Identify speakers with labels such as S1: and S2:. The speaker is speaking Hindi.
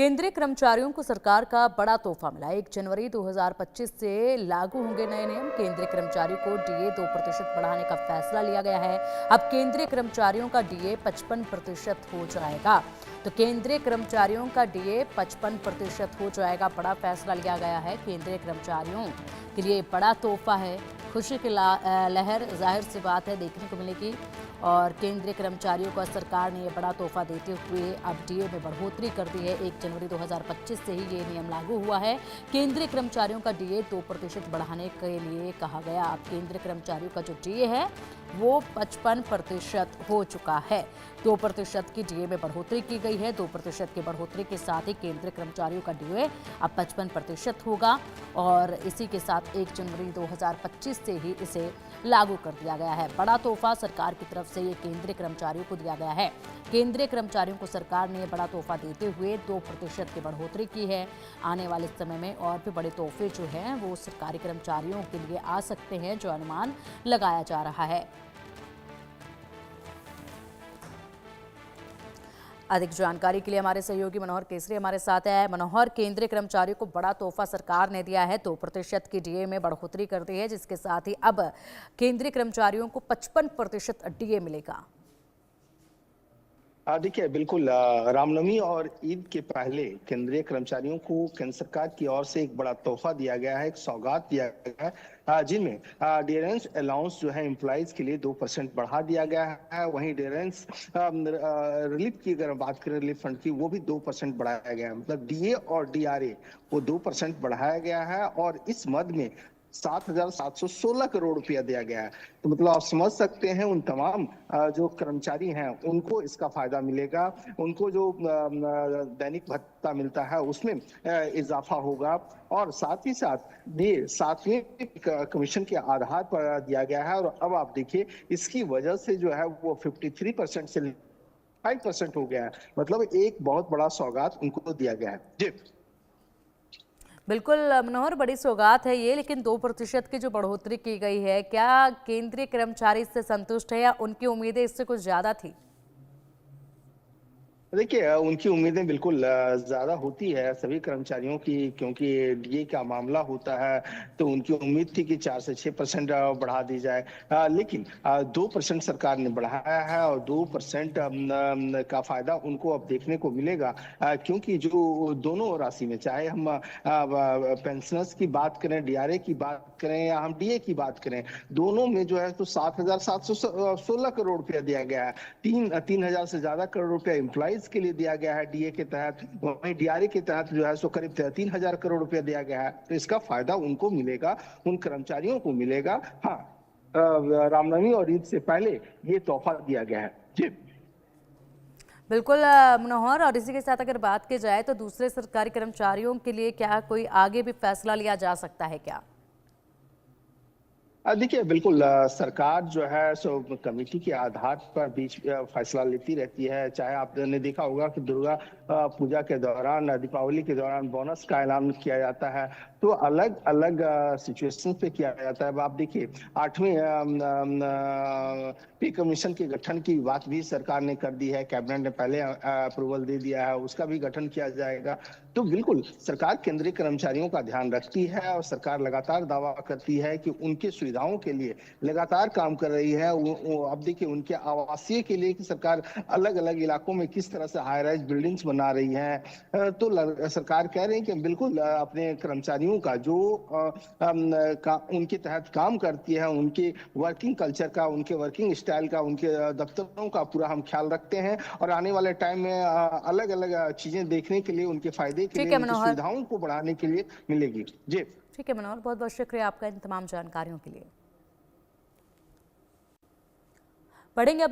S1: केंद्रीय कर्मचारियों को सरकार का बड़ा तोहफा मिला। 1 जनवरी 2025 से लागू होंगे नए नियम। केंद्रीय कर्मचारियों को डीए 2% बढ़ाने का फैसला लिया गया है। अब केंद्रीय कर्मचारियों का डीए 55% हो जाएगा। तो केंद्रीय कर्मचारियों का डीए 55% हो जाएगा। बड़ा फैसला लिया गया है। केंद्रीय कर्मचारियों के लिए बड़ा तोहफा है। खुशी की लहर जाहिर सी बात है देखने को मिलेगी। और केंद्रीय कर्मचारियों को सरकार ने यह बड़ा तोहफा देते हुए अब डीए में बढ़ोतरी कर दी है। 1 जनवरी 2025 से ही ये नियम लागू हुआ है। केंद्रीय कर्मचारियों का डीए 2% बढ़ाने के लिए कहा गया। अब केंद्रीय कर्मचारियों का जो डीए है वो 55% हो चुका है। 2% की डीए में बढ़ोतरी की गई है। 2% की बढ़ोतरी के साथ ही केंद्रीय कर्मचारियों का डीए अब 55% होगा और इसी के साथ 1 जनवरी 2025 से ही इसे लागू कर दिया गया है। बड़ा तोहफा सरकार की तरफ से ये केंद्रीय कर्मचारियों को दिया गया है। केंद्रीय कर्मचारियों को सरकार ने बड़ा तोहफा देते हुए 2% की बढ़ोतरी की है। आने वाले समय में और भी बड़े तोहफे जो हैं वो सरकारी कर्मचारियों के लिए आ सकते हैं, जो अनुमान लगाया जा रहा है। अधिक जानकारी के लिए हमारे सहयोगी मनोहर केसरी हमारे साथ है। मनोहर, केंद्रीय कर्मचारियों को बड़ा तोहफा सरकार ने दिया है। 2% की डीए में बढ़ोतरी कर दी है, जिसके साथ ही अब केंद्रीय कर्मचारियों को 55% डीए मिलेगा।
S2: देखिए, बिल्कुल रामनवमी और ईद के पहले केंद्रीय कर्मचारियों को केंद्र सरकार की ओर से एक बड़ा तोहफा दिया गया है, एक सौगात दिया गया है, जिनमें डियरेंस अलाउंस जो है एम्प्लॉइज के लिए 2% बढ़ा दिया गया है। वहीं डियरेंस रिलीफ की अगर बात करें, रिलीफ फंड की, वो भी 2% बढ़ाया गया है। मतलब डीए और डीआरए वो 2% बढ़ाया गया है और इस मद में 7,716 करोड़ रुपया दिया गया है। तो मतलब आप समझ सकते हैं उन तमाम जो कर्मचारी हैं उनको इसका फायदा मिलेगा। उनको जो दैनिक भत्ता मिलता है उसमें इजाफा होगा और साथ ही साथ ये 7वें कमीशन के आधार पर दिया गया है। और अब आप देखिए, इसकी वजह से जो है वो 53% से 5% हो गया है। मतलब एक बहुत बड़ा सौगात उनको दिया गया है। जी
S1: बिल्कुल मनोहर, बड़ी सौगात है ये, लेकिन 2% की जो बढ़ोतरी की गई है, क्या केंद्रीय कर्मचारी इससे संतुष्ट है या उनकी उम्मीदें इससे कुछ ज्यादा थी?
S2: देखिए, उनकी उम्मीदें बिल्कुल ज्यादा होती है सभी कर्मचारियों की, क्योंकि डीए का मामला होता है तो उनकी उम्मीद थी कि 4 से 6% बढ़ा दी जाए। लेकिन 2% सरकार ने बढ़ाया है और 2% का फायदा उनको अब देखने को मिलेगा। क्योंकि जो दोनों राशि में, चाहे हम पेंशनर्स की बात करें, डीआरए की बात करें या हम डीए की बात करें, दोनों में जो है तो 7,716 करोड़ रुपया दिया गया है। 3,000 से ज्यादा करोड़ रुपया एम्प्लॉइज के लिए दिया गया है डीए के तहत। वहीं डीआरए के तहत जो है सो करीब 3,000 करोड़ रुपया दिया गया है। तो इसका फायदा उनको मिलेगा, उन कर्मचारियों को मिलेगा। हाँ, रामनवमी और ईद से पहले ये तोहफा दिया गया है। जी
S1: बिल्कुल मनोहर, और इसी के साथ अगर बात की जाए तो दूसरे सरकारी कर्मचारियों के लिए क्या कोई आगे भी फैसला लिया जा सकता है क्या?
S2: देखिए, बिल्कुल सरकार जो है सो कमेटी के आधार पर बीच फैसला लेती रहती है। चाहे आपने देखा होगा कि दुर्गा पूजा के दौरान, दीपावली के दौरान बोनस का ऐलान किया जाता है, तो अलग अलग सिचुएशन पे किया जाता है। अब आप देखिए, 8वें पे कमीशन के गठन की बात भी सरकार ने कर दी है। कैबिनेट ने पहले अप्रूवल दे दिया है, उसका भी गठन किया जाएगा। तो बिल्कुल सरकार केंद्रीय कर्मचारियों का ध्यान रखती है और सरकार लगातार दावा करती है कि उनके सुविधाओं के लिए लगातार काम कर रही है। अब देखिए, उनके आवासीय के लिए कि सरकार अलग अलग इलाकों में किस तरह से हाई राइज बिल्डिंग्स बना रही है। तो सरकार कह रही है कि बिल्कुल अपने कर्मचारियों का जो उनके तहत काम करती है, उनके वर्किंग कल्चर का, उनके वर्किंग स्टाइल का, उनके दफ्तरों का पूरा हम ख्याल रखते हैं और आने वाले टाइम में अलग अलग चीजें देखने के लिए, उनके फायदे के
S1: ठीक
S2: लिए,
S1: है
S2: उनकी
S1: मनोहर।
S2: सुविधाओं को बढ़ाने के लिए मिलेगी। जी
S1: ठीक है मनोहर, बहुत बहुत शुक्रिया आपका इन तमाम जानकारियों के लिए। बढ़ेंगे अब